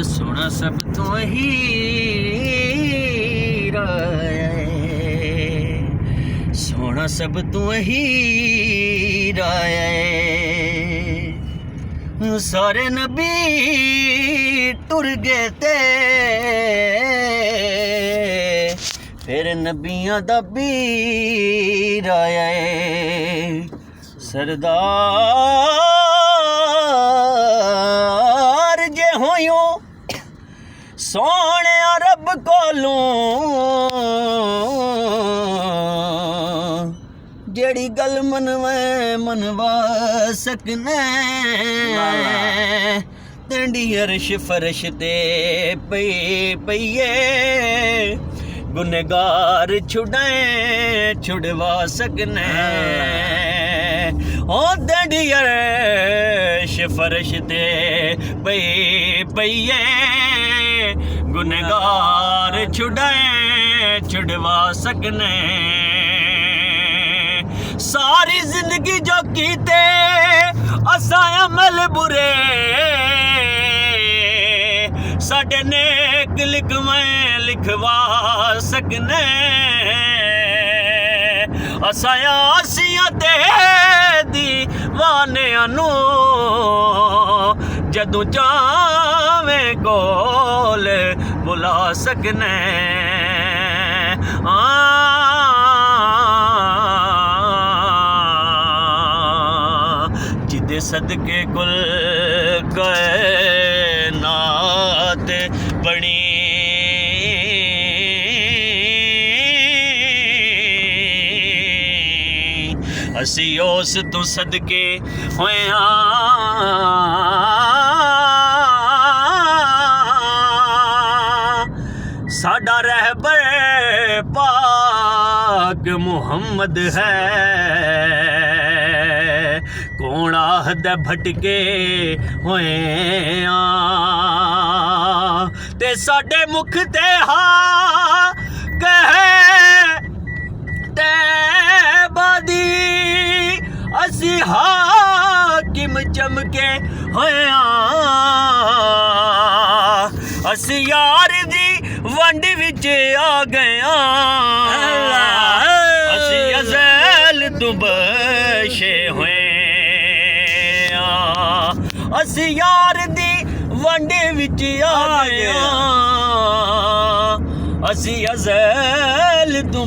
सोना सब तो हीरा है, सोना सब तो हीरा है। सारे नबी टुर गए ते फिर नबियां दा बीर आया है। सरदार जे होयो सोने रब कोलों, जेड़ी गल मनवा सकने तेंडी अरश फरश ते पईए गुनहगार छुड़वा सकने। ओ तेंडी अरश फरश ते पईए गुनहगार छुड़वा सकने। सारी जिंदगी जो कीते असां अमल बुरे, साडे नेक लिखवा सकने। असां आसियां ते दीवानियां नूं जदों चावें कोल बुला सकने। जिदे सदके कुल कायनात बनी, असी उस तू सदके होए साडा रहबर पाक मुहम्मद है। कौन आहदा भटके होए ते साडे मुख ते हा कहे ते बादी, असी हाकिम चमके होए असी यार दी वंड विच आ गया। असी अज़ल तू बशे होए असी यार दी वंड विच आ गया। असी अज़ल तू